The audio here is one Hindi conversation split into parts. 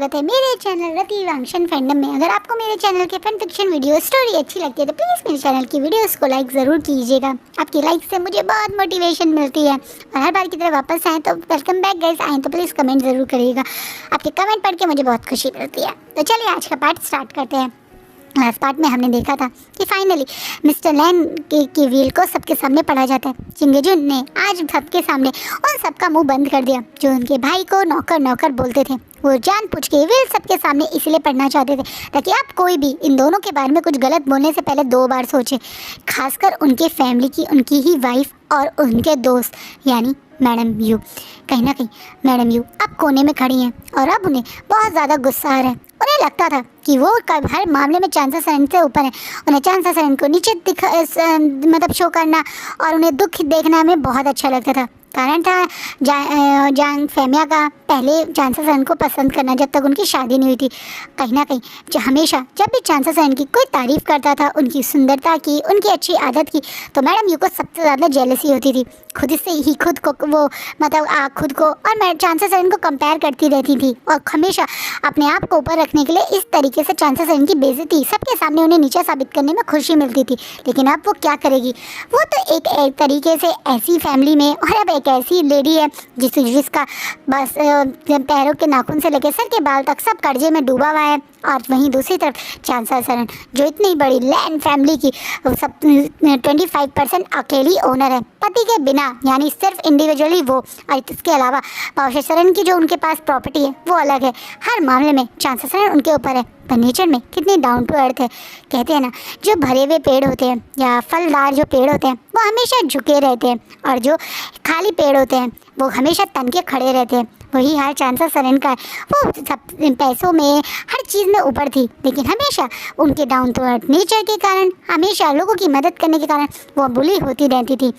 स्वागत है मेरे चैनल रति वांगशन फैंडम में। अगर आपको मेरे चैनल के फैन फिक्शन वीडियो स्टोरी अच्छी लगती है तो प्लीज़ मेरे चैनल की वीडियोस को लाइक ज़रूर कीजिएगा। आपकी लाइक से मुझे बहुत मोटिवेशन मिलती है और हर बार की तरह वापस आएँ तो वेलकम बैक गाइस आएँ तो प्लीज़ कमेंट ज़रूर करिएगा। आपके कमेंट पढ़ के मुझे बहुत खुशी मिलती है। तो चलिए आज का पार्ट स्टार्ट करते हैं। लास्ट पार्ट में हमने देखा था कि फाइनली मिस्टर लैन की व्हील को सबके सामने पढ़ा जाता है। चिंगेजुन ने आज सबके सामने उन सबका मुंह बंद कर दिया जो उनके भाई को नौकर नौकर बोलते थे। वो जानबूझ के व्हील सबके सामने इसलिए पढ़ना चाहते थे ताकि आप कोई भी इन दोनों के बारे में कुछ गलत बोलने से पहले 2 बार सोचे, खासकर उनके फैमिली की, उनकी ही वाइफ और उनके दोस्त यानी मैडम यू। कहीं ना कहीं मैडम यू अब कोने में खड़ी हैं और अब उन्हें बहुत ज़्यादा गुस्सा आ रहा है। उन्हें लगता था कि वो हर मामले में चांसेस से ऊपर है। उन्हें चांसेस को नीचे मतलब शो करना और उन्हें दुख देखना में बहुत अच्छा लगता था। कारण था जांग फेमिया का पहले चांसेस को पसंद करना जब तक उनकी शादी नहीं हुई थी। कहीं ना कहीं हमेशा जब भी चांसेस की कोई तारीफ़ करता था उनकी सुंदरता की, उनकी अच्छी आदत की, तो मैडम यू को सबसे ज़्यादा जेलसी होती थी। खुद से ही खुद को वो मतलब खुद को और चांसेस को कंपेयर करती रहती थी और हमेशा अपने आप को ऊपर रखने के लिए इस तरीके से चांसेस की बेइज्जती सबके सामने उन्हें नीचे साबित करने में खुशी मिलती थी। लेकिन अब वो क्या करेगी? वो तो एक तरीके से ऐसी फैमिली में और अब एक ऐसी लेडी है जिसका बस पैरों के नाखून से लेकर सर के बाल तक सब कर्जे में डूबा हुआ है। और वहीं दूसरी तरफ चांसलर सरन जो इतनी बड़ी लैंड फैमिली की सब 25% अकेली ओनर है, पति के बिना, यानी सिर्फ इंडिविजुअली वो। और इसके अलावा पावशे सरन की जो उनके पास प्रॉपर्टी है वो अलग है। हर मामले में चांसलर सरन उनके ऊपर है। पर नेचर में कितनी डाउन टू अर्थ है। कहते हैं ना, जो भरे हुए पेड़ होते हैं या फलदार जो पेड़ होते हैं वो हमेशा झुके रहते हैं और जो खाली पेड़ होते हैं वो हमेशा तन के खड़े रहते हैं। वही हाल चांसलर सरन का है। वो सब पैसों में हर चीज़ में ऊपर थी, लेकिन हमेशा उनके डाउन टू अर्थ नेचर के कारण, हमेशा लोगों की मदद करने के कारण वो बुली होती रहती थी।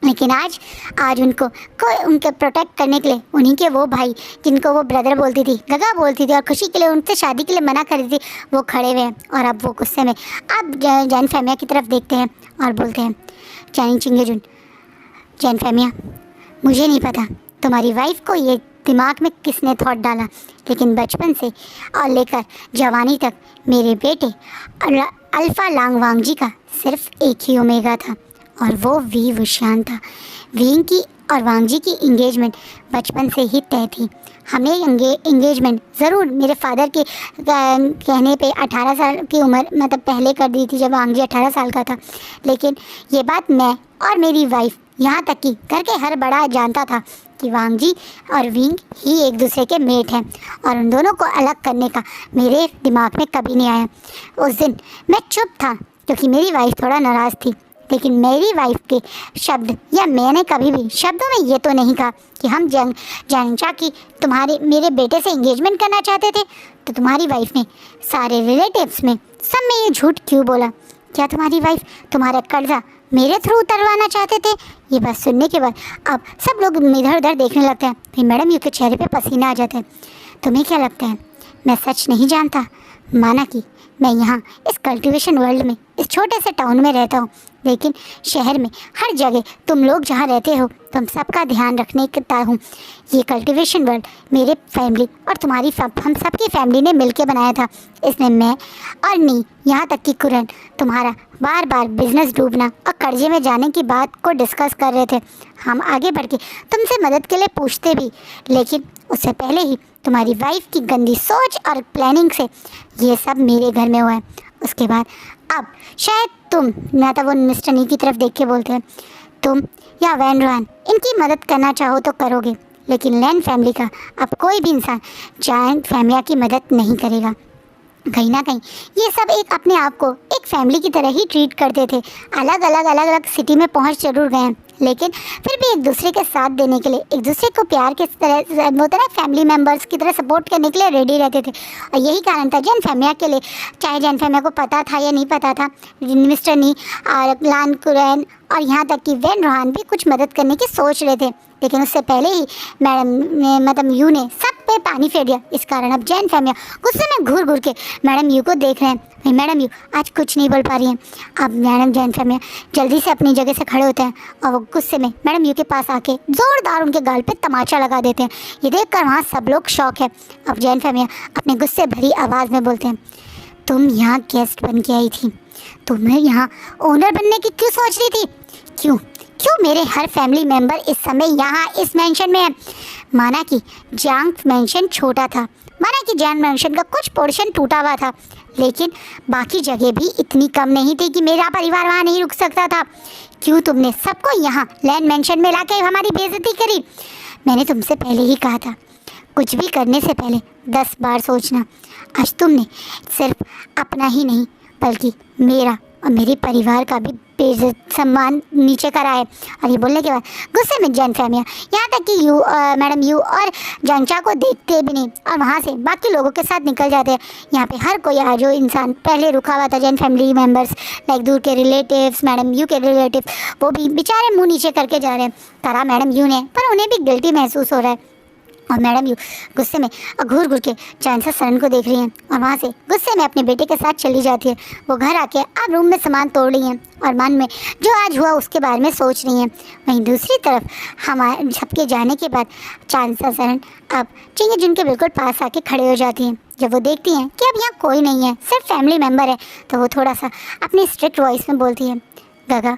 लेकिन आज उनको प्रोटेक्ट करने के लिए उन्हीं के वो भाई जिनको वो ब्रदर बोलती थी, गगा बोलती थी और खुशी के लिए उनसे शादी के लिए मना कर रही थी, वो खड़े हुए हैं। और अब वो गुस्से में अब जैन फेमिया की तरफ देखते हैं और बोलते हैं, चाइनी चिंगेजुन, जैन फेमिया, मुझे नहीं पता तुम्हारी वाइफ को ये दिमाग में किसने थॉट डाला, लेकिन बचपन से और लेकर जवानी तक मेरे बेटे अल्फा लांग वांगजी का सिर्फ एक ही ओमेगा था और वो वी वुशियान था। विंग की और वांगजी की इंगेजमेंट बचपन से ही तय थी। हमें इंगेजमेंट ज़रूर मेरे फादर के कहने पे 18 साल की उम्र मतलब पहले कर दी थी जब वांगजी 18 साल का था। लेकिन ये बात मैं और मेरी वाइफ, यहाँ तक कि घर के हर बड़ा जानता था कि वांगजी और विंग ही एक दूसरे के मेट हैं और उन दोनों को अलग करने का मेरे दिमाग में कभी नहीं आया। उस दिन मैं चुप था क्योंकि मेरी वाइफ थोड़ा नाराज़ थी, लेकिन मेरी वाइफ के शब्द या मैंने कभी भी शब्दों में ये तो नहीं कहा कि हम जानचा की मेरे बेटे से इंगेजमेंट करना चाहते थे। तो तुम्हारी वाइफ ने सारे रिलेटिव्स में सब में ये झूठ क्यों बोला? क्या तुम्हारी वाइफ तुम्हारा कर्जा मेरे थ्रू उतरवाना चाहते थे? ये बात सुनने के बाद अब सब लोग इधर उधर देखने लगते हैं। फिर मैडम यू के चेहरे पे पसीना आ जाता है। तुम्हें क्या लगता है मैं सच नहीं जानता? माना कि मैं यहाँ इस कल्टीवेशन वर्ल्ड में इस छोटे से टाउन में रहता हूँ, लेकिन शहर में हर जगह तुम लोग जहाँ रहते हो तुम सबका ध्यान रखने का हूँ। ये कल्टीवेशन वर्ल्ड मेरे फैमिली और तुम्हारी हम सबकी फैमिली ने मिलके बनाया था। इसमें मैं और नी, यहाँ तक कि कुरन, तुम्हारा बार बार बिजनेस डूबना और कर्जे में जाने की बात को डिस्कस कर रहे थे। हम आगे बढ़ के तुमसे मदद के लिए पूछते भी, लेकिन उससे पहले ही तुम्हारी वाइफ की गंदी सोच और प्लानिंग से ये सब मेरे घर में हुआ है। उसके बाद अब शायद तुम, मैं तो वो मिस्टर नी की तरफ देख के बोलते हैं, तुम या वैन रॉन इनकी मदद करना चाहो तो करोगे, लेकिन लैन फैमिली का अब कोई भी इंसान जायंट फैमिली की मदद नहीं करेगा। कहीं ना कहीं ये सब एक अपने आप को एक फैमिली की तरह ही ट्रीट करते थे। अलग अलग सिटी में पहुंच जरूर गए हैं, लेकिन फिर भी एक दूसरे के साथ देने के लिए, एक दूसरे को प्यार के तरह होता है फैमिली मेम्बर्स की तरह सपोर्ट करने के लिए रेडी रहते थे। और यही कारण था जैन फेमिया के लिए, चाहे जैन फेमिया को पता था या नहीं पता था, मिस्टर नी और लान कुरैन और यहाँ तक कि वैन रोहान भी कुछ मदद करने की सोच रहे थे, लेकिन उससे पहले ही मैडम यू ने सब पे पानी फेर दिया। इस कारण अब जैन फैमिली गुस्से में घूर घूर के मैडम यू को देख रहे हैं। भाई मैडम यू आज कुछ नहीं बोल पा रही हैं। अब मैडम जैन फैमिली जल्दी से अपनी जगह से खड़े होते हैं और वो गुस्से में मैडम यू के पास आके ज़ोरदार उनके गाल पे तमाचा लगा देते हैं। ये देखकर वहाँ सब लोग शौक है। अब जैन फैमिली अपने गुस्से भरी आवाज़ में बोलते हैं, तुम यहाँ गेस्ट बन के आई थी, तुम्हें यहाँ ओनर बनने की क्यों सोच रही थी? क्यों क्यों मेरे हर फैमिली मेंबर इस समय यहाँ इस मेंशन में है। माना कि जांग मेंशन छोटा था, माना कि जैन मेंशन का कुछ पोर्शन टूटा हुआ था, लेकिन बाकी जगह भी इतनी कम नहीं थी कि मेरा परिवार वहाँ नहीं रुक सकता था। क्यों तुमने सबको यहाँ लैंड मेंशन में लाके हमारी बेइज्जती करी? मैंने तुमसे पहले ही कहा था, कुछ भी करने से पहले 10 बार सोचना। आज तुमने सिर्फ अपना ही नहीं बल्कि मेरा और मेरे परिवार का भी बेइज्जत सम्मान नीचे करा है। और ये बोलने के बाद गुस्से में जैन फैमिली यहाँ तक कि मैडम यू और जंचा को देखते भी नहीं और वहाँ से बाकी लोगों के साथ निकल जाते हैं। यहाँ पे हर कोई जो इंसान पहले रुका हुआ था, जैन फैमिली मेम्बर्स लाइक दूर के रिलेटिव्स, मैडम यू के रिलेटिव, वो भी बेचारे मुँह नीचे करके जा रहे हैं। करा मैडम यू ने, पर उन्हें भी गिल्टी महसूस हो रहा है। और मैडम यू गुस्से में घूर घूर के चांसा सरन को देख रही हैं और वहाँ से गुस्से में अपने बेटे के साथ चली जाती है। वो घर आके अब रूम में सामान तोड़ रही हैं और मन में जो आज हुआ उसके बारे में सोच रही हैं। वहीं दूसरी तरफ हमारे सबके जाने के बाद चांसा सरन अब चिंगे जिनके बिल्कुल पास आके खड़े हो जाती हैं। जब वो देखती हैं कि अब यहाँ कोई नहीं है, सिर्फ फैमिली मेम्बर है, तो वो थोड़ा सा अपनी स्ट्रिक्ट वॉइस में बोलती है, गगा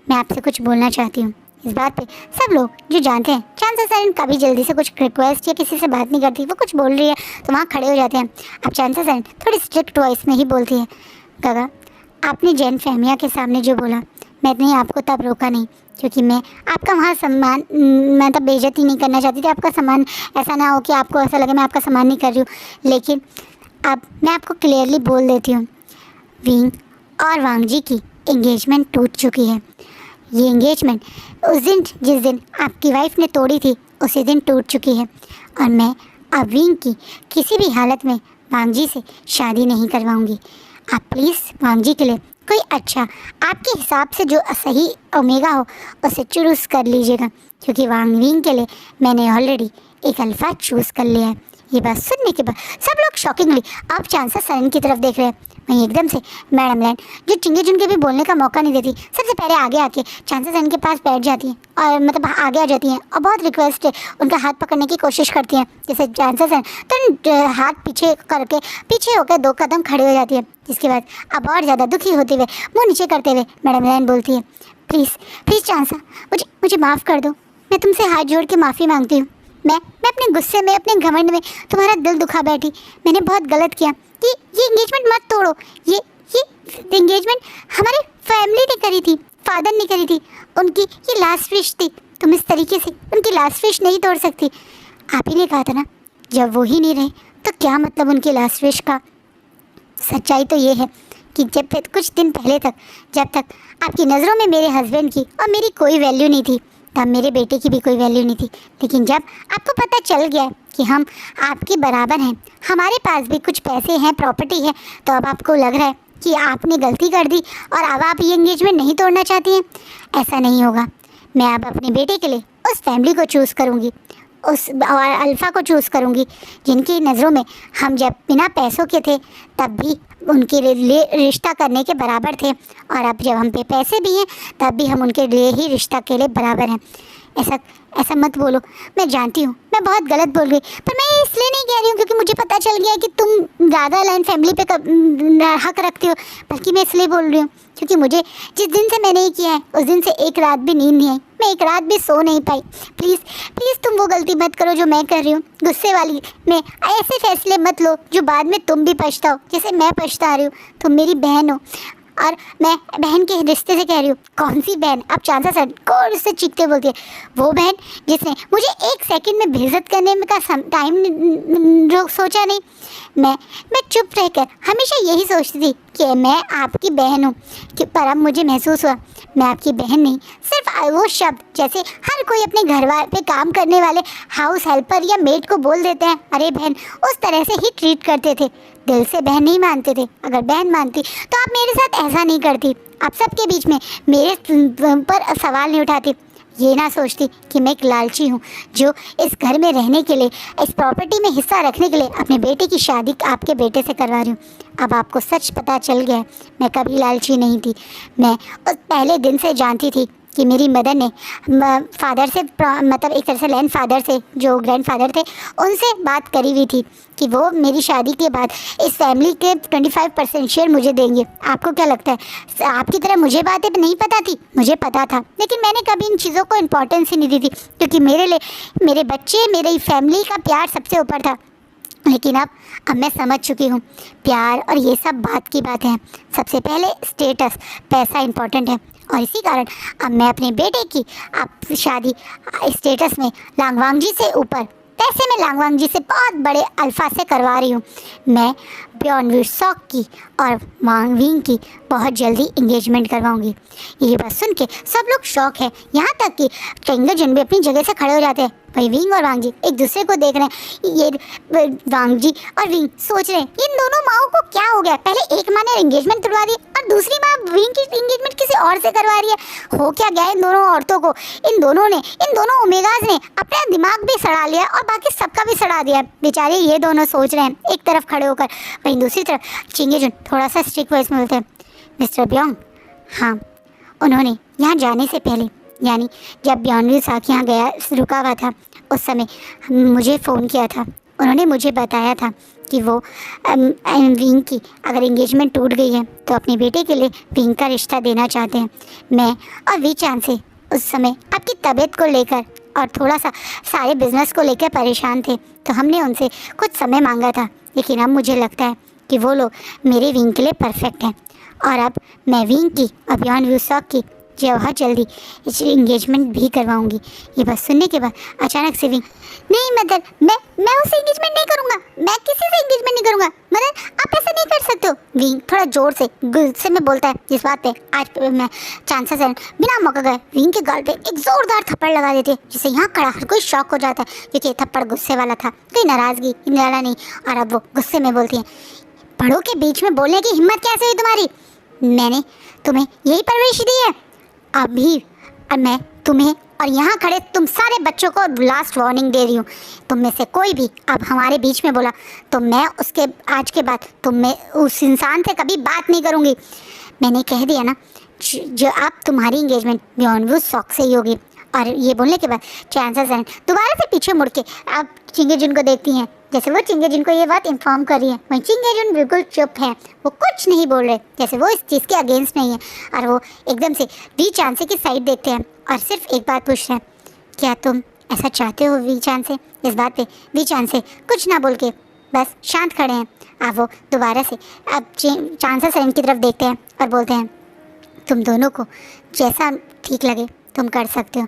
मैं आपसे कुछ बोलना चाहती हूँ। इस बात पे सब लोग जो जानते हैं चांसा सरन कभी जल्दी से कुछ रिक्वेस्ट या किसी से बात नहीं करती, वो कुछ बोल रही है तो वहाँ खड़े हो जाते हैं। अब चांसा सरन थोड़ी स्ट्रिक्ट वॉइस में ही बोलती है, गगा आपने जैन फैमिली के सामने जो बोला, मैंने आपको तब रोका नहीं क्योंकि मैं आपका वहाँ सम्मान, मैं तब बेइज्जती नहीं करना चाहती थी, आपका सम्मान ऐसा ना हो कि आपको ऐसा लगे मैं आपका सम्मान नहीं कर रही हूँ। लेकिन अब मैं आपको क्लियरली बोल देती हूँ, विंग और वांग जी की एंगेजमेंट टूट चुकी है। ये एंगेजमेंट उस दिन जिस दिन आपकी वाइफ ने तोड़ी थी उसी दिन टूट चुकी है और मैं अब विंग की किसी भी हालत में वांग जी से शादी नहीं करवाऊंगी। आप प्लीज़ वांग जी के लिए कोई अच्छा आपके हिसाब से जो सही ओमेगा हो उसे चूज़ कर लीजिएगा, क्योंकि वांग विंग के लिए मैंने ऑलरेडी एक अल्फा चूज़ कर लिया है। ये बात सुनने के बाद सब लोग शॉकिंगली अब चांसा सरन की तरफ देख रहे हैं। वहीं एकदम से मैडम लैन जो चिंगे जुनके भी बोलने का मौका नहीं देती, सबसे पहले आगे आके चांसा सरन के पास बैठ जाती हैं और मतलब आगे आ जाती हैं और बहुत रिक्वेस्ट है उनका हाथ पकड़ने की कोशिश करती हैं। जैसे चांसा सरन तो हाथ पीछे करके पीछे होकर 2 कदम खड़े हो जाती है। जिसके बाद अब और ज़्यादा दुखी होते हुए मुँह नीचे करते हुए मैडम लैन बोलती है, प्लीज़ प्लीज़ चांसा मुझे माफ़ कर दो, मैं तुमसे हाथ जोड़ के माफ़ी मांगती हूँ। मैं अपने गुस्से में अपने घमंड में तुम्हारा दिल दुखा बैठी, मैंने बहुत गलत किया। ये एंगेजमेंट मत तोड़ो, ये एंगेजमेंट हमारी फैमिली ने करी थी, फादर ने करी थी, उनकी ये लास्ट विश थी, तुम इस तरीके से उनकी लास्ट विश नहीं तोड़ सकती। आप ही ने कहा था ना, जब वो ही नहीं रहे तो क्या मतलब उनकी लास्ट विश का। सच्चाई तो ये है कि जब कुछ दिन पहले तक जब तक आपकी नज़रों में मेरे हस्बैंड की और मेरी कोई वैल्यू नहीं थी, तब मेरे बेटे की भी कोई वैल्यू नहीं थी। लेकिन जब आपको पता चल गया कि हम आपके बराबर हैं, हमारे पास भी कुछ पैसे हैं, प्रॉपर्टी है, तो अब आपको लग रहा है कि आपने गलती कर दी और अब आप ये एंगेजमेंट नहीं तोड़ना चाहती हैं। ऐसा नहीं होगा। मैं अब अपने बेटे के लिए उस फैमिली को चूज़ करूँगी, उस अल्फ़ा को चूज़ करूँगी जिनकी नज़रों में हम जब बिना पैसों के थे तब भी उनके लिए रिश्ता करने के बराबर थे, और अब जब हम पे पैसे भी हैं तब भी हम उनके लिए ही रिश्ता के लिए बराबर हैं। ऐसा मत बोलो, मैं जानती हूँ मैं बहुत गलत बोल रही, पर मैं इसलिए नहीं कह रही हूँ क्योंकि मुझे पता चल गया है कि तुम ज़्यादा लाइन फैमिली पे हक रखती हो, बल्कि मैं इसलिए बोल रही हूँ क्योंकि मुझे जिस दिन से मैंने ये किया है उस दिन से एक रात भी नींद नहीं आई, मैं एक रात भी सो नहीं पाई। प्लीज़ तुम वो गलती मत करो जो मैं कर रही हूँ, गुस्से वाली में ऐसे फैसले मत लो जो बाद में तुम भी पछताओ जैसे मैं पछता रही हूँ। तुम मेरी बहन हो और मैं बहन के रिश्ते से कह रही हूँ। कौन सी बहन? अब चांसा सरन को उससे चीखते बोलती है, वो बहन जिसने मुझे 1 सेकंड में बेइज्जत करने में का टाइम सोचा नहीं। मैं चुप रहकर हमेशा यही सोचती थी कि मैं आपकी बहन हूँ, पर अब मुझे महसूस हुआ मैं आपकी बहन नहीं, सिर्फ वो शब्द जैसे हर कोई अपने घर पे काम करने वाले हाउस हेल्पर या मेड को बोल देते हैं अरे बहन, उस तरह से ही ट्रीट करते थे। दिल से बहन नहीं मानते थे। अगर बहन मानती तो आप मेरे साथ ऐसा नहीं करती, आप सबके बीच में मेरे पर सवाल नहीं उठाती, ये ना सोचती कि मैं एक लालची हूँ जो इस घर में रहने के लिए, इस प्रॉपर्टी में हिस्सा रखने के लिए अपने बेटे की शादी आपके बेटे से करवा रही हूँ। अब आपको सच पता चल गया है, मैं कभी लालची नहीं थी। मैं उस पहले दिन से जानती थी कि मेरी मदर ने फादर से, मतलब एक तरह से लैंड फादर से, जो ग्रैंडफादर थे, उनसे बात करी हुई थी कि वो मेरी शादी के बाद इस फैमिली के 25% शेयर मुझे देंगे। आपको क्या लगता है, आपकी तरह मुझे बातें नहीं पता थी? मुझे पता था, लेकिन मैंने कभी इन चीज़ों को इम्पोर्टेंस ही नहीं दी थी, क्योंकि मेरे लिए मेरे बच्चे, मेरी फैमिली का प्यार सबसे ऊपर था। लेकिन अब मैं समझ चुकी हूँ, प्यार और ये सब बात की बातें हैं। सबसे पहले स्टेटस, पैसा इम्पोर्टेंट है, और इसी कारण अब मैं अपने बेटे की अब शादी स्टेटस में लांगवांग जी से ऊपर, पैसे में लांगवांग जी से बहुत बड़े अल्फाज से करवा रही हूँ। मैं ब्योनवीर सॉक की और वांग विंग की बहुत जल्दी इंगेजमेंट करवाऊंगी। ये बात सुन के सब लोग शौक है, यहाँ तक कि चेंगे जिन भी अपनी जगह से खड़े हो जाते हैं। भाई विंग और वांग जी एक दूसरे को देख रहे हैं। ये वांग जी और विंग सोच रहे हैं इन दोनों माओं को क्या हो गया, पहले एक माँ ने इंगेजमेंट करवा दी और दूसरी माँ विंग की इंगेजमेंट किसी और से करवा रही है। हो क्या गया इन दोनों औरतों को? इन दोनों ओमेगाज ने अपना दिमाग भी सड़ा लिया और बाकी सबका भी सड़ा दिया। बेचारे ये दोनों सोच रहे हैं एक तरफ खड़े होकर, वहीं दूसरी तरफ चिंगे जुन थोड़ा सा स्ट्रिक्ट वॉइस में बोलते हैं, मिस्टर ब्योंग, हाँ, उन्होंने यहाँ जाने से पहले, यानी जब ब्योनवीर साख यहाँ गया रुका हुआ था, उस समय मुझे फ़ोन किया था। उन्होंने मुझे बताया था कि वो विंग की अगर एंगेजमेंट टूट गई है तो अपने बेटे के लिए विंग का रिश्ता देना चाहते हैं। मैं और वी चांद से उस समय आपकी तबीयत को लेकर और थोड़ा सा सारे बिजनेस को लेकर परेशान थे, तो हमने उनसे कुछ समय मांगा था। लेकिन अब मुझे लगता है कि वो लोग मेरे विंग के लिए परफेक्ट हैं, और अब मैं विंग की और ब्योनवीर सॉक की बहुत जल्दी इंगेजमेंट भी करवाऊंगी। ये बात सुनने के बाद अचानक से विंग, नहीं मदर, मैं उससे इंगेजमेंट नहीं करूँगा, मैं किसी से इंगेजमेंट नहीं करूँगा। मदर आप ऐसा नहीं कर सकते हो। विंग थोड़ा ज़ोर से गुस्से में बोलता है, जिस बात पे आज मैं चांसेस हैं बिना मौका गए विंग के गाल पे एक ज़ोरदार थप्पड़ लगा देते, जिससे यहाँ खड़ा हर कोई शॉक हो जाता है, क्योंकि ये थप्पड़ गुस्से वाला था, कोई नाराज़गी वाला नहीं। और अब वो गुस्से में बोलती है, बड़ों के बीच में बोलने की हिम्मत कैसे हुई तुम्हारी? मैंने तुम्हें यही परवरिश दी है। अभी मैं तुम्हें और यहाँ खड़े तुम सारे बच्चों को लास्ट वार्निंग दे रही हूँ, तुम में से कोई भी अब हमारे बीच में बोला तो मैं उसके आज के बाद तुम उस इंसान से कभी बात नहीं करूँगी। मैंने कह दिया ना, जो अब तुम्हारी इंगेजमेंट ब्योनवीर सॉक से ही होगी। और ये बोलने के बाद चांसेस हैं दोबारा से पीछे मुड़ के आप चिंगे जुन को देखती हैं, जैसे वो चिंगे जुन को ये बात इन्फॉर्म कर रही है। वहीं चिंगे जुन बिल्कुल चुप है, वो कुछ नहीं बोल रहे, जैसे वो इस चीज़ के अगेंस्ट नहीं है। और वो एकदम से वी चांसे की साइड देखते हैं और सिर्फ एक बात पूछ रहे हैं, क्या तुम ऐसा चाहते हो वी चांसे? इस बात पे वी चांसे कुछ ना बोल के बस शांत खड़े हैं। अब वो दोबारा से अब चांसेस हैं की तरफ देखते हैं और बोलते हैं, तुम दोनों को जैसा ठीक लगे तुम कर सकते हो,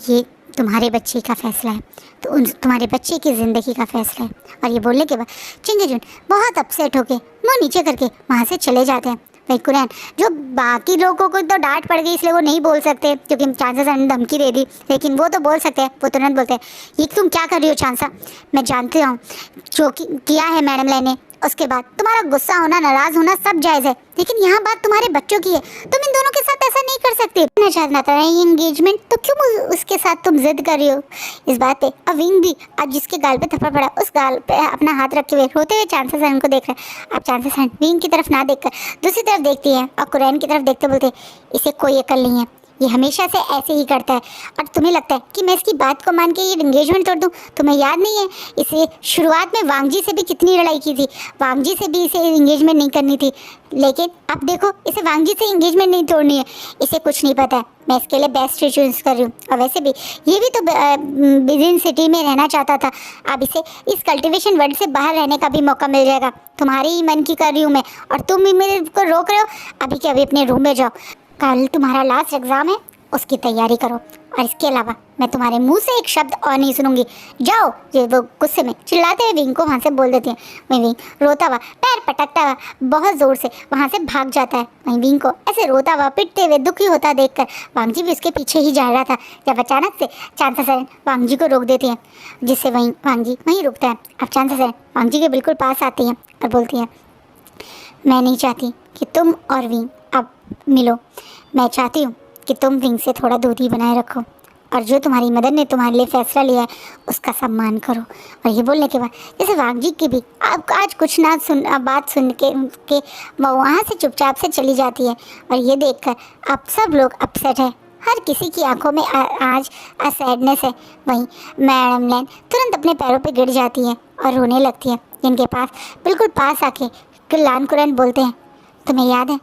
ये तुम्हारे बच्चे का फैसला है, तो उन तुम्हारे बच्चे की ज़िंदगी का फैसला है। और ये बोलने के बाद चिंगे जुन बहुत अपसेट होके मुँह नीचे करके वहाँ से चले जाते हैं। भाई कुरैन, जो बाकी लोगों को तो डांट पड़ गई इसलिए वो नहीं बोल सकते क्योंकि चांसा ने धमकी दे दी, लेकिन वो तो बोल सकते हैं। वो तुरंत बोलते हैं, ये तुम क्या कर रही हो चांसा? मैं जानती हूँ जो किया है मैडम लाइन ने, उसके बाद तुम्हारा गुस्सा होना, नाराज़ होना सब जायज़ है, लेकिन यहाँ बात तुम्हारे बच्चों की है, तुम इन दोनों के साथ ऐसा नहीं कर सकते। ना चाहना था ये इंगेजमेंट, तो क्यों उसके साथ तुम जिद कर रही हो इस बात पे? अब विंग भी आज जिसके गाल पे थप्पड़ पड़ा उस गाल पे अपना हाथ रखे हुए रोते हुए चांसेस उनको देख रहे हैं। अब चांसेस विंग की तरफ ना देखकर दूसरी तरफ देखती है और कुरैन की तरफ देखते बोलते, इसे कोई अकल नहीं है, ये हमेशा से ऐसे ही करता है, और तुम्हें लगता है कि मैं इसकी बात को मान के ये एंगेजमेंट तोड़ दूँ? तुम्हें याद नहीं है इसे शुरुआत में वांग जी से भी कितनी लड़ाई की थी, वांग जी से भी इसे एंगेजमेंट नहीं करनी थी, लेकिन अब देखो इसे वांग जी से एंगेजमेंट नहीं तोड़नी है। इसे कुछ नहीं पता है, मैं इसके लिए बेस्ट चूज़ कर रही हूँ। और वैसे भी ये भी तो बिजिन सिटी में रहना चाहता था, अब इसे इस कल्टिवेशन वर्ल्ड से बाहर रहने का भी मौका मिल जाएगा। तुम्हारे ही मन की कर रही हूँ मैं, और तुम भी मेरे को रोक रहे हो। अभी के अभी अपने रूम में जाओ, कल तुम्हारा लास्ट एग्ज़ाम है, उसकी तैयारी करो। और इसके अलावा मैं तुम्हारे मुंह से एक शब्द और नहीं सुनूंगी, जाओ। ये वो गुस्से में चिल्लाते हुए विंग को वहाँ से बोल देती है। वहीं विंग रोता हुआ, पैर पटकता हुआ बहुत ज़ोर से वहाँ से भाग जाता है। वहीं विंग को ऐसे रोता हुआ, पिटते हुए, दुखी होता देखकर वांगजी भी उसके पीछे ही जा रहा था, जब अचानक से चांसा सेरेन वांगजी को रोक देती है, जिससे वहीं वांगजी वहीं रुकता है। अब चांसा सेरेन वांगजी के बिल्कुल पास आती है और बोलती है, मैं नहीं चाहती कि तुम और विंग अब मिलो। मैं चाहती हूँ कि तुम विंग से थोड़ा दूरी बनाए रखो और जो तुम्हारी मदर ने तुम्हारे लिए फैसला लिया है उसका सम्मान करो। और ये बोलने के बाद जैसे वांगजी की भी अब आज कुछ ना बात सुन के वहाँ से चुपचाप से चली जाती है। और ये देखकर अब सब लोग अपसेट है, हर किसी की आंखों में आज सैडनेस है। वहीं मैडम लैन तुरंत अपने पैरों पे गिर जाती है और रोने लगती है। जिनके पास बिल्कुल पास आके कुल्लान कुरन बोलते हैं, तुम्हें याद है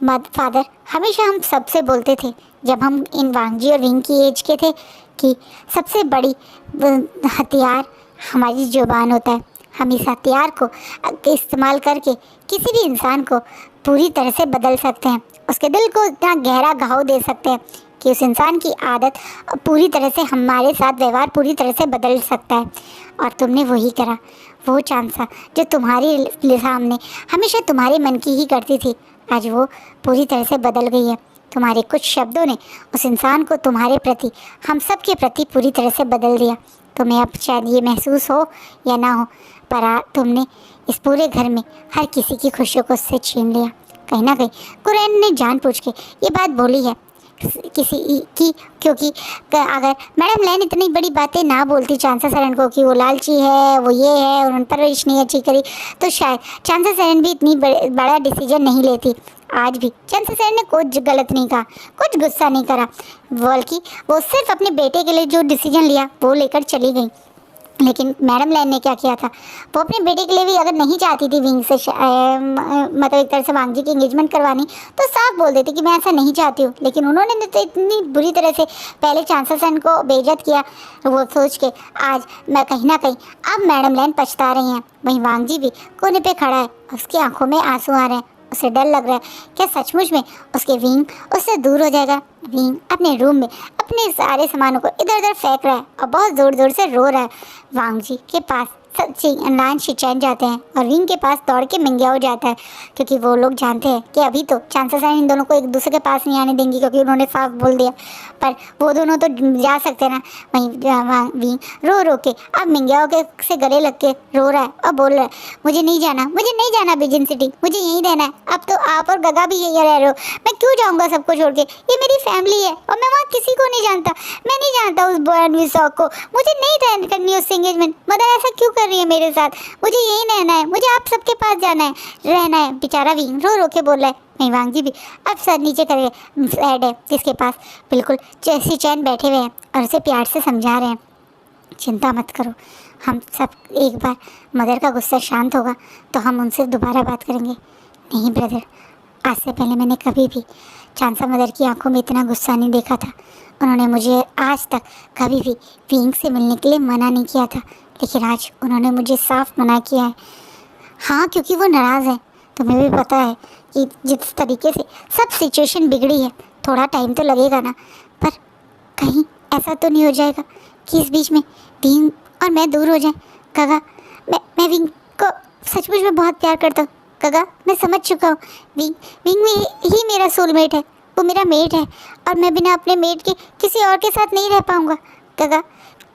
फादर हमेशा हम सबसे बोलते थे जब हम इन वांगजी और विंग की एज के थे कि सबसे बड़ी हथियार हमारी ज़ुबान होता है। हम इस हथियार को इस्तेमाल करके किसी भी इंसान को पूरी तरह से बदल सकते हैं, उसके दिल को इतना गहरा घाव दे सकते हैं कि उस इंसान की आदत पूरी तरह से हमारे साथ व्यवहार पूरी तरह से बदल सकता है। और तुमने वही करा। वो चांसा जो तुम्हारे सामने हमेशा तुम्हारे मन की ही करती थी, आज वो पूरी तरह से बदल गई है। तुम्हारे कुछ शब्दों ने उस इंसान को तुम्हारे प्रति, हम सब के प्रति पूरी तरह से बदल दिया। तुम्हें अब शायद ये महसूस हो या ना हो, पर तुमने इस पूरे घर में हर किसी की खुशियों को उससे छीन लिया। कहीं ना कहीं कुरैन ने जानबूझ के ये बात बोली है किसी की, क्योंकि अगर मैडम लैन इतनी बड़ी बातें ना बोलती चांसा सेरेन को कि वो लालची है, वो ये है और उन परवरिश नहीं अच्छी करी, तो शायद चांसा सेरेन भी इतनी बड़ा डिसीजन नहीं लेती। आज भी चांसा सेरेन ने कुछ गलत नहीं कहा, कुछ गुस्सा नहीं करा, बल्कि वो सिर्फ अपने बेटे के लिए जो डिसीजन लिया वो लेकर चली गई। लेकिन मैडम लैन ने क्या किया था, वो अपने बेटे के लिए भी अगर नहीं चाहती थी विंग से मतलब एक तरह से वांगजी की एंगेजमेंट करवानी, तो साफ बोल देती कि मैं ऐसा नहीं चाहती हूँ। लेकिन उन्होंने तो इतनी बुरी तरह से पहले चांसा सेरेन को बेइज्जत किया, वो सोच के आज मैं कहीं ना कहीं अब मैडम लैन पछता रही हैं। वहीं वांगजी भी कोने पे खड़ा है, उसकी आंखों में आंसू आ रहे हैं, उसे डर लग रहा है क्या सचमुच में उसके विंग उससे दूर हो जाएगा। विंग अपने रूम में अपने सारे सामानों को इधर उधर फेंक रहा है और बहुत ज़ोर ज़ोर से रो रहा है। वांगजी के पास नान शिचैन जाते हैं और विंग के पास दौड़ के मिंग्याओ जाता है, क्योंकि वो लोग जानते हैं कि अभी तो चांसा सेरेन इन दोनों को एक दूसरे के पास नहीं आने देंगी, क्योंकि उन्होंने साफ बोल दिया। पर वो दोनों तो जा सकते हैं ना। वहीं विंग रो रो के अब मिंग्याओ के से गले लग के रो रहा है और बोल रहा है, मुझे नहीं जाना बिजन सिटी, मुझे यहीं रहना है। अब तो आप और गगा भी यहीं रह रहे हो, मैं क्यों जाऊँगा सबको छोड़ के, ये मेरी फैमिली है और मैं वहाँ किसी को नहीं जानता। मैं नहीं जानता उस बॉय विसॉक को, मुझे नहीं करनी उससे एंगेजमेंट। मदर ऐसा क्यों कर रही है मेरे साथ, मुझे यहीं रहना है, मुझे आप सबके पास जाना है, रहना है। बेचारा विंग रो रो के बोल रहा है। वहीं वांगजी भी अब सर नीचे करके सैड है, जिसके पास बिल्कुल शिचैन बैठे हुए हैं और उसे प्यार से समझा रहे हैं, चिंता मत करो, हम सब एक बार मदर का गुस्सा शांत होगा तो हम उनसे दोबारा बात करेंगे। नहीं ब्रदर, आज से पहले मैंने कभी भी चांसा मदर की आंखों में इतना गुस्सा नहीं देखा था। उन्होंने मुझे आज तक कभी भी विंग से मिलने के लिए मना नहीं किया था, लेकिन आज उन्होंने मुझे साफ मना किया है। हाँ, क्योंकि वो नाराज़ है। तुम्हें भी पता है कि जिस तरीके से सब सिचुएशन बिगड़ी है, थोड़ा टाइम तो लगेगा ना, पर कहीं ऐसा तो नहीं हो जाएगा कि इस बीच में विंग और मैं दूर हो जाएं। गगा, मैं विंग को सचमुच में बहुत प्यार करता हूँ। गगा, मैं समझ चुका हूँ, विंग में ही मेरा सोलमेट है, वो मेरा मेट है और मैं बिना अपने मेट के किसी और के साथ नहीं रह पाऊँगा। गगा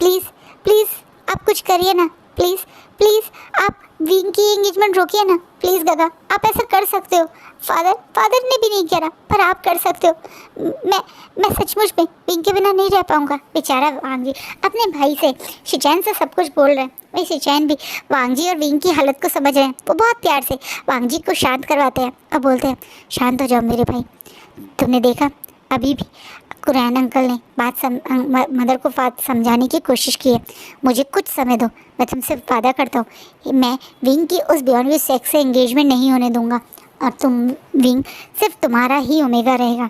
प्लीज़ आप कुछ करिए ना, प्लीज़ आप विंग की एंगेजमेंट रोकिए ना, प्लीज़ गगा, आप ऐसा कर सकते हो। फादर ने भी नहीं करा, पर आप कर सकते हो। मैं सचमुच में विंग के बिना नहीं रह पाऊँगा। बेचारा वांगजी अपने भाई से शिचैन से सब कुछ बोल रहे हैं। वही शिचैन भी वांगजी और विंग की हालत को समझ रहे हैं। वो बहुत प्यार से वांगजी को शांत करवाते हैं और बोलते हैं, शांत हो जाओ मेरे भाई, तुमने देखा अभी भी कुरैन अंकल ने मदर को बात समझाने की कोशिश की है। मुझे कुछ समय दो, मैं तुमसे वादा करता हूँ मैं विंग की उस बियॉन्ड विद सेक्स से एंगेजमेंट नहीं होने दूंगा और तुम विंग सिर्फ तुम्हारा ही ओमेगा रहेगा।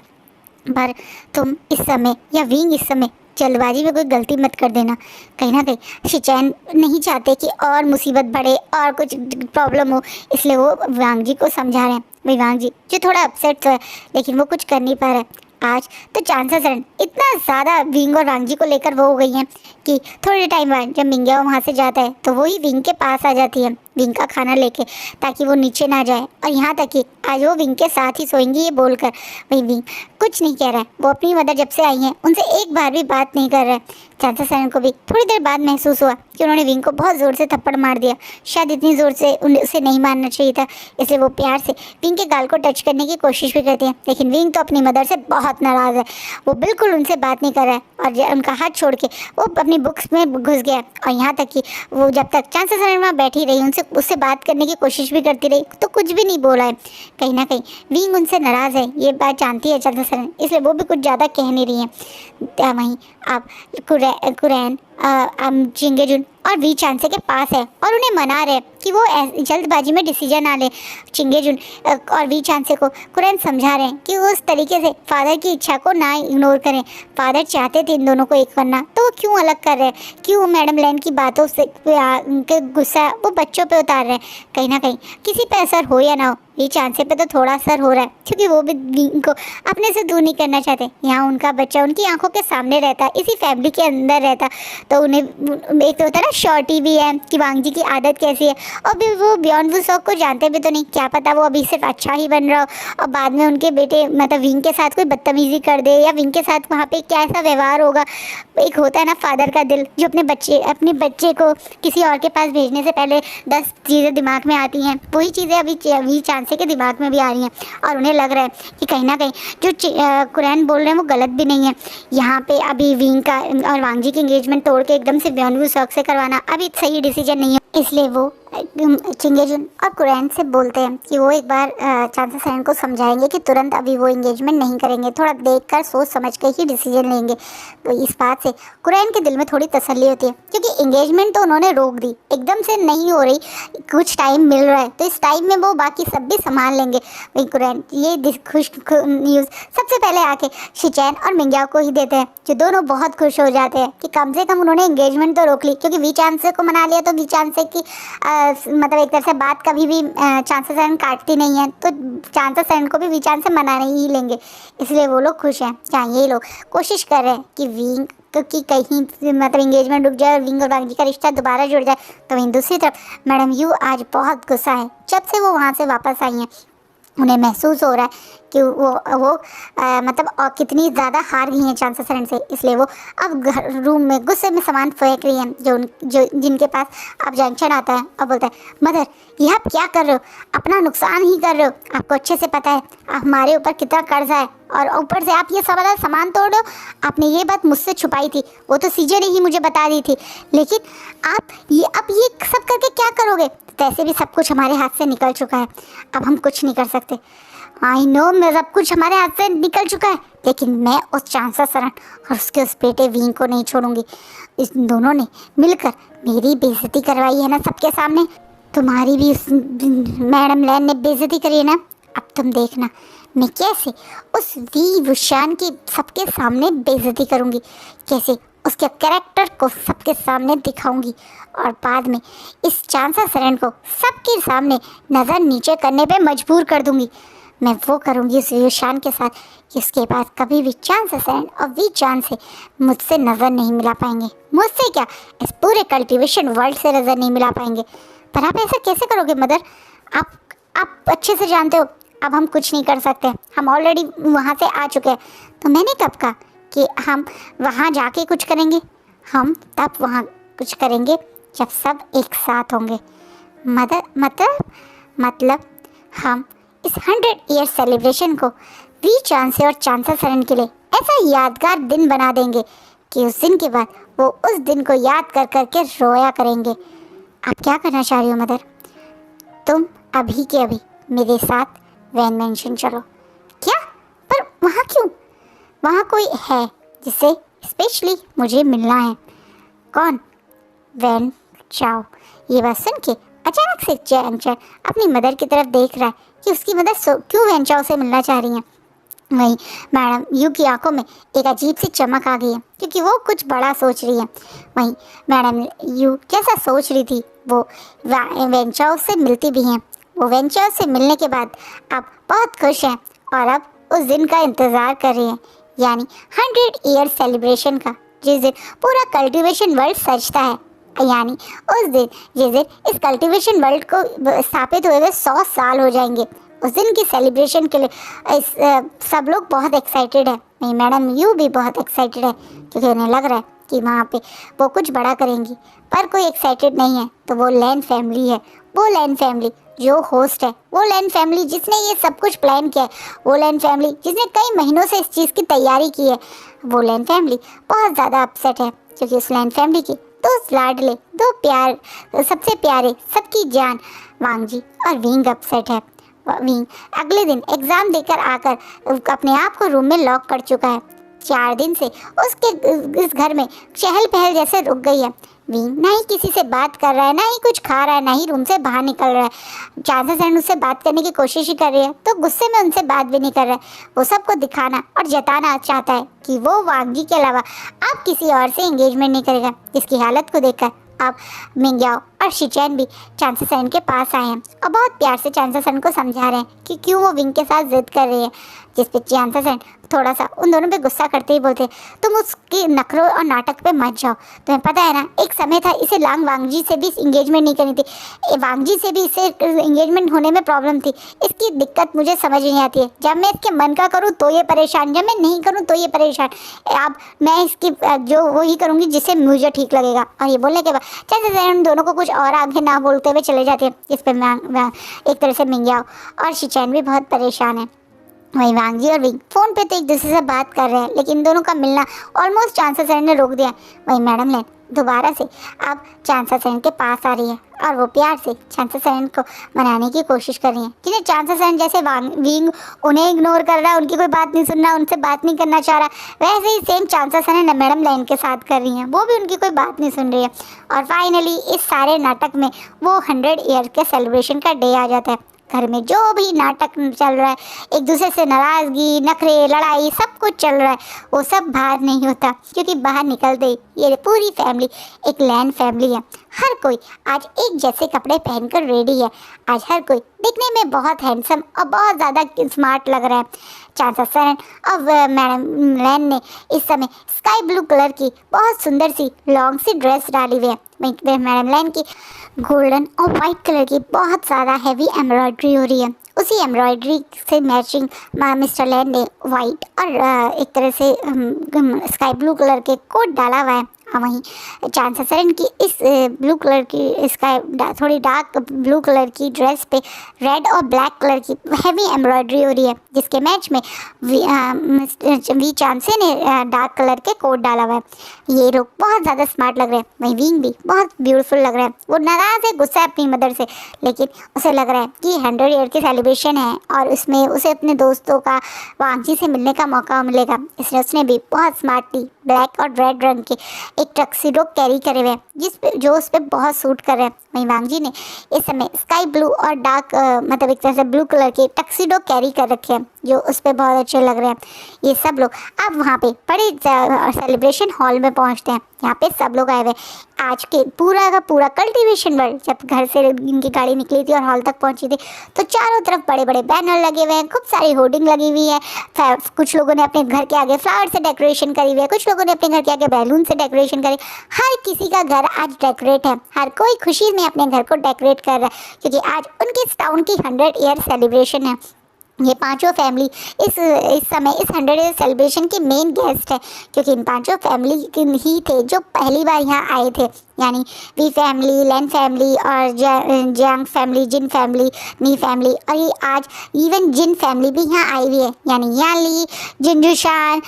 पर तुम इस समय या विंग इस समय जल्दबाजी में कोई गलती मत कर देना। कहीं ना कहीं शिचैन नहीं चाहते कि और मुसीबत बढ़े और कुछ प्रॉब्लम हो, इसलिए वो वांगजी को समझा रहे हैं। वही वांगजी जो थोड़ा अपसेट है, लेकिन वो कुछ कर नहीं पा रहा है। आज तो चांससरन इतना ज़्यादा विंग और वांगजी को लेकर वो हो गई हैं कि थोड़े टाइम बाद जब मिंग्याओ वहाँ से जाता है तो वो ही विंग के पास आ जाती है विंग का खाना लेके, ताकि वो नीचे ना जाए। और यहाँ तक कि आज वो विंग के साथ ही सोएंगी ये बोलकर। वही विंग कुछ नहीं कह रहा है, वो अपनी मदर जब से आई हैं उनसे एक बार भी बात नहीं कर रहा है। चांससरन को भी थोड़ी देर बाद महसूस हुआ कि उन्होंने विंग को बहुत ज़ोर से थप्पड़ मार दिया। शायद इतनी ज़ोर से उसे नहीं मारना चाहिए था, इसलिए वो प्यार से विंग के गाल को टच करने की कोशिश भी करती है। लेकिन विंग तो अपनी मदर से बहुत नाराज़ है, वो बिल्कुल उनसे बात नहीं कर रहा है और उनका हाथ छोड़ के वो अपनी बुक्स में घुस गया। और यहाँ तक कि वो जब तक चांससरन वहाँ बैठी रही उससे बात करने की कोशिश भी करती रही तो कुछ भी नहीं बोला है। कहीं ना कहीं विंग उनसे नाराज़ है, ये बात जानती है चांससरन, इसलिए वो भी कुछ ज़्यादा कह नहीं रही है। वहीं आप कुरैन चिंगेजुन और वी चांसे के पास है और उन्हें मना रहे कि वो जल्दबाजी में डिसीजन ना ले। चिंगेजुन और वी चांसे को कुरैन समझा रहे हैं कि वो उस तरीके से फादर की इच्छा को ना इग्नोर करें। फादर चाहते थे इन दोनों को एक करना, तो वो क्यों अलग कर रहे हैं, क्यों मैडम लैन की बातों से उनके गुस्सा वो बच्चों पे उतार रहे हैं। कहीं ना कहीं किसी पे असर हो या ना हो, ये चांसे पे तो थोड़ा असर हो रहा है, क्योंकि वो भी विंग को अपने से दूर नहीं करना चाहते। यहाँ उनका बच्चा उनकी आंखों के सामने रहता, इसी फैमिली के अंदर रहता, तो उन्हें एक तो होता है ना श्योरिटी भी है कि वांगजी की आदत कैसी है। और भी वो बियॉन्ड वुसॉक को जानते भी तो नहीं, क्या पता वो अभी सिर्फ अच्छा ही बन रहा हो और बाद में उनके बेटे मतलब विंग के साथ कोई बदतमीजी कर दे, या विंग के साथ वहाँ पे क्या ऐसा व्यवहार होगा। एक होता है ना फादर का दिल, जो अपने बच्चे को किसी और के पास भेजने से पहले 10 चीज़ें दिमाग में आती हैं, वही चीज़ें अभी चांसे के दिमाग में भी आ रही हैं। और उन्हें लग रहा है कि कहीं ना कहीं जो कुरैन बोल रहे हैं वो गलत भी नहीं है। यहाँ पे अभी विंग का और वांगजी की एंगेजमेंट तोड़ के एकदम से बियॉन्ड वुसॉक से करवाना अभी सही डिसीजन नहीं है। इसलिए वो चिंगेजुन और कुरैन से बोलते हैं कि वो एक बार चांससरन को समझाएंगे कि तुरंत अभी वो एंगेजमेंट नहीं करेंगे, थोड़ा देखकर सोच समझ के ही डिसीजन लेंगे। तो इस बात से कुरैन के दिल में थोड़ी तसल्ली होती है, क्योंकि एंगेजमेंट तो उन्होंने रोक दी, एकदम से नहीं हो रही, कुछ टाइम मिल रहा है, तो इस टाइम में वो बाकी सब भी संभाल लेंगे। वही कुरैन ये खुश न्यूज़ सबसे पहले आके शिचैन और मिंग्याओ को ही देते हैं, जो दोनों बहुत खुश हो जाते हैं कि कम से कम उन्होंने एंगेजमेंट तो रोक ली। क्योंकि वी चांसे को मना लिया तो वी चांसे की मतलब एक तरह से बात कभी भी चांससरन काटती नहीं है, तो चांससरन को भी वी चांसे मनाने ही लेंगे, इसलिए वो लोग खुश हैं। क्या ये लोग कोशिश कर रहे हैं कि विंग कि कहीं मतलब एंगेजमेंट रुक जाए और विंग और वांगजी का रिश्ता दोबारा जुड़ जाए। तो वहीं दूसरी तरफ मैडम यू आज बहुत गुस्सा है, जब से वो वहाँ से वापस आई हैं उन्हें महसूस हो रहा है कि वो मतलब और कितनी ज़्यादा हार गई हैं चांससरन से। इसलिए वो अब रूम में गुस्से में सामान फेंक रही हैं, जो जिनके पास अब जंक्शन आता है और बोलता है, मदर ये आप क्या कर रहे हो, अपना नुकसान ही कर रहे हो। आपको अच्छे से पता है हमारे ऊपर कितना कर्जा है, और ऊपर से आप ये सारा सामान तोड़ दो। आपने ये बात मुझसे छुपाई थी, वो तो सीजे ने ही मुझे बता दी थी, लेकिन आप ये सब करके क्या करोगे। वैसे भी सब कुछ हमारे हाथ से निकल चुका है, अब हम कुछ नहीं कर सकते। आई नो सब कुछ हमारे हाथ से निकल चुका है, लेकिन मैं उस चांससरन और उसके उस बेटे विंग को नहीं छोड़ूंगी। इस दोनों ने मिलकर मेरी बेइज्जती करवाई है ना सबके सामने, तुम्हारी भी उस मैडम लैन ने बेइज्जती करी है ना। अब तुम देखना मैं कैसे उस वी वुशान की सबके सामने बेइज्जती करूँगी, कैसे उसके कैरेक्टर को सबके सामने दिखाऊंगी, और बाद में इस चांससरन को सबके सामने नज़र नीचे करने पे मजबूर कर दूंगी। मैं वो करूंगी उस वुशान के साथ कि उसके बाद कभी भी चांससरन और वी चान से मुझसे नज़र नहीं मिला पाएंगे। मुझसे क्या, इस पूरे कल्टिवेशन वर्ल्ड से नज़र नहीं मिला पाएंगे। पर आप ऐसा कैसे करोगे मदर, आप अच्छे से जानते हो अब हम कुछ नहीं कर सकते, हम ऑलरेडी वहाँ से आ चुके हैं। तो मैंने कब कहा कि हम वहाँ जाके कुछ करेंगे, हम तब वहाँ कुछ करेंगे जब सब एक साथ होंगे। मतलब हम इस 100 ईयर सेलिब्रेशन को वी चांसे और चांससरन के लिए ऐसा यादगार दिन बना देंगे कि उस दिन के बाद वो उस दिन को याद कर करके रोया करेंगे। आप क्या करना चाह रही हो मदर, तुम अभी के अभी मेरे साथ वैन मैंशन चलो। क्या, पर वहाँ क्यों, वहाँ कोई है जिसे स्पेशली मुझे मिलना है। कौन, वैन चाओ। ये बात सुन के अचानक से चैन अपनी मदर की तरफ देख रहा है कि उसकी मदर क्यों वैन चाओ से मिलना चाह रही हैं। वहीं मैडम यू की आंखों में एक अजीब सी चमक आ गई है, क्योंकि वो कुछ बड़ा सोच रही है। वहीं मैडम यू जैसा सोच रही थी वो वैन चाओ से मिलती भी हैं। वो वैन चाओ से मिलने के बाद अब बहुत खुश हैं और अब उस दिन का इंतज़ार कर रही हैं, यानी 100 ईयर सेलिब्रेशन का, जिस दिन पूरा कल्टीवेशन वर्ल्ड सजता है। यानी उस दिन, जिस दिन इस कल्टीवेशन वर्ल्ड को स्थापित हुए 100 साल हो जाएंगे, उस दिन की सेलिब्रेशन के लिए सब लोग बहुत एक्साइटेड है। नहीं, मैडम यू भी बहुत एक्साइटेड है, क्योंकि उन्हें लग रहा है कि वहाँ पे वो कुछ बड़ा करेंगी। पर कोई एक्साइटेड नहीं है तो वो लैन फैमिली है। वो लैन फैमिली जो होस्ट है, वो लैन फैमिली जिसने ये सब कुछ प्लान किया है, वो लैन फैमिली जिसने कई महीनों से इस चीज़ की तैयारी की है, वो लैन फैमिली बहुत ज़्यादा अपसेट है, क्योंकि उस लैन फैमिली की दो लाडले, दो प्यार, सबसे प्यारे, सबकी जान वांग जी और विंग अपसेट है। विंग अगले दिन एग्ज़ाम देकर आकर अपने आप को रूम में लॉक कर चुका है। 4 दिन से उसके इस घर में चहल पहल जैसे रुक गई है। विंग ना ही किसी से बात कर रहा है, ना ही कुछ खा रहा है, ना ही रूम से बाहर निकल रहा है। चांसेस एंड उससे बात करने की कोशिश ही कर रही है तो गुस्से में उनसे बात भी नहीं कर रहा है। वो सबको दिखाना और जताना चाहता है कि वो वांग जी के अलावा अब किसी और से एंगेजमेंट नहीं करेगा। इसकी हालत को देखकर अब मिंग्याओ और शिचैन भी चांसेसन के पास आए हैं और बहुत प्यार से चांसेसन को समझा रहे हैं कि क्यों वो विंग के साथ जिद कर रही है। जिस पे चांसेसन थोड़ा सा उन दोनों पे गुस्सा करते ही बोलते, तुम उसके नखरों और नाटक पे मत जाओ। तुम्हें पता है ना, एक समय था इसे वांग जी से भी इंगेजमेंट नहीं करनी थी। वांग जी से भी इसे इंगेजमेंट होने में प्रॉब्लम थी। इसकी दिक्कत मुझे समझ नहीं आती है। जब मैं इसके मन का करूँ तो ये परेशान, जब मैं नहीं करूँ तो ये परेशान। अब मैं इसकी जो वही करूँगी जिससे मुझे ठीक लगेगा। और ये बोलने के बाद चांसेसन उन दोनों को कुछ और आगे ना बोलते हुए चले जाते हैं। इस पर एक तरह से मिंग्याओ और शिचैन भी बहुत परेशान है। वहीं वांग जी और विंग फ़ोन पे तो एक दूसरे से बात कर रहे हैं, लेकिन इन दोनों का मिलना ऑलमोस्ट चांसेसन ने रोक दिया। वहीं मैडम लैन दोबारा से अब चांसेसन के पास आ रही है और वो प्यार से चांसेसन को मनाने की कोशिश कर रही है। जिन्हें चांसेसन जैसे विंग उन्हें इग्नोर कर रहा है, उनकी कोई बात नहीं सुन रहा, उनसे बात नहीं करना चाह रहा, वैसे ही सेम चांसेसन है मैडम लैन के साथ कर रही हैं। वो भी उनकी कोई बात नहीं सुन रही है। और फाइनली इस सारे नाटक में वो 100 ईयर के सेलिब्रेशन का डे आ जाता है। घर में जो भी नाटक चल रहा है, एक दूसरे से नाराज़गी, नखरे, लड़ाई, सब कुछ चल रहा है, वो सब बाहर नहीं होता, क्योंकि बाहर निकलते ही ये पूरी फैमिली एक लैन फैमिली है। हर कोई आज एक जैसे कपड़े पहनकर रेडी है। आज हर कोई दिखने में बहुत हैंडसम और बहुत ज़्यादा स्मार्ट लग रहा है। चांसेसन और मैडम लैन ने इस समय स्काई ब्लू कलर की बहुत सुंदर सी लॉन्ग सी ड्रेस डाली हुई है। मैडम लैन की गोल्डन और वाइट कलर की बहुत ज़्यादा हैवी एम्ब्रॉयडरी हो रही है। उसी एम्ब्रॉयडरी से मैचिंग मिस्टर लैन ने वाइट और एक तरह से स्काई ब्लू कलर के कोट डाला हुआ है। वहीं चांसेसन की इस ब्लू कलर की स्काई थोड़ी डार्क ब्लू कलर की ड्रेस पे रेड और ब्लैक कलर की हैवी एम्ब्रॉयडरी हो रही है, जिसके मैच में वी चांसे ने डार्क कलर के कोट डाला हुआ है। ये लोग बहुत ज़्यादा स्मार्ट लग रहे हैं। वहीं विंग भी बहुत ब्यूटीफुल लग रहा है। वो नाराज़ है, गुस्सा है अपनी मदर से, लेकिन उसे लग रहा है कि 100 ईयर की सेलिब्रेशन है और उसमें उसे अपने दोस्तों का वांग जी से मिलने का मौका मिलेगा। इसलिए उसने भी बहुत स्मार्टली ब्लैक और रेड रंग के एक टक्सीडो कैरी करे हुए हैं, जो उस पर बहुत सूट कर रहे हैं। वहीं वांग जी ने इस समय स्काई ब्लू और डार्क मतलब एक तरह से ब्लू कलर के टक्सीडो कैरी कर रखे हैं, जो उस पर बहुत अच्छे लग रहे हैं। ये सब लोग अब वहाँ पे बड़े सेलिब्रेशन हॉल में पहुँचते हैं। यहाँ पे सब लोग आए हुए। आज के पूरा का पूरा कल्टीवेशन वर्ल्ड जब घर से इनकी गाड़ी निकली थी और हॉल तक पहुँची थी, तो चारों तरफ बड़े बड़े बैनर लगे हुए हैं, खूब सारी होर्डिंग लगी हुई है। कुछ लोगों ने अपने घर के आगे फ्लावर से डेकोरेशन करी हुई है, कुछ लोगों ने अपने घर के आगे बैलून से डेकोरेशन करी। हर किसी का घर आज डेकोरेट है। हर कोई खुशी में अपने घर को डेकोरेट कर रहा है, क्योंकि आज उनके इस टाउन की 100 ईयर सेलिब्रेशन है। ये पांचों फैमिली इस समय इस 100 ईयर सेलिब्रेशन के मेन गेस्ट है, क्योंकि इन पांचों फैमिली ही थे जो पहली बार यहाँ आए थे। यानी वी फैमिली, लैन फैमिली और जंग फैमिली, जिन फैमिली, नी फैमिली, और ये आज इवन जिन फैमिली भी यहाँ आई हुई है। यानी याली, जिनजुशान,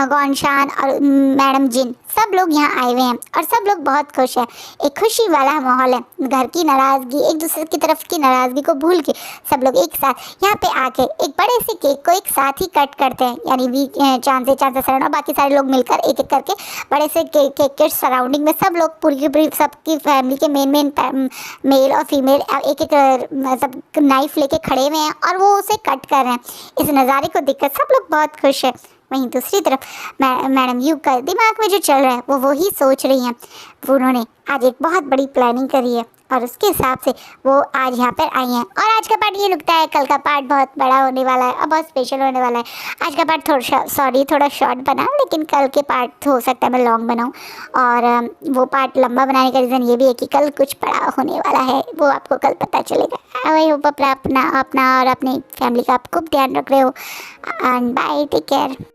गौनशान और मैडम जिन, सब लोग यहाँ आए हुए हैं और सब लोग बहुत खुश हैं। एक खुशी वाला माहौल है। घर की नाराज़गी, एक दूसरे की तरफ की नाराज़गी को भूल के सब लोग एक साथ यहाँ पे आके एक बड़े से केक को एक साथ ही कट करते हैं। यानी वी चांसेसन और बाकी सारे लोग मिलकर एक एक करके बड़े से केक के सराउंडिंग में सब लोग पूरी की पूरी सबकी फैमिली के मेन मेल और फीमेल एक एक सब नाइफ लेके खड़े हुए हैं और वो उसे कट कर रहे हैं। इस नज़ारे को देखकर सब लोग बहुत खुश है। वहीं दूसरी तरफ मैडम यू का दिमाग में जो चल रहा है वो वही सोच रही हैं। उन्होंने आज एक बहुत बड़ी प्लानिंग करी है और उसके हिसाब से वो आज यहाँ पर आई हैं। और आज का पार्ट ये रुकता है, कल का पार्ट बहुत बड़ा होने वाला है और बहुत स्पेशल होने वाला है। आज का पार्ट थोड़ा शॉर्ट बना, लेकिन कल के पार्ट हो सकता है मैं लॉन्ग बनाऊँ। और वो पार्ट लंबा बनाने का रीज़न ये भी है कि कल कुछ बड़ा होने वाला है, वो आपको कल पता चलेगा। आई होप अपना अपना अपना और अपनी फैमिली का आप खूब ध्यान रख रहे हो। And bye, take care.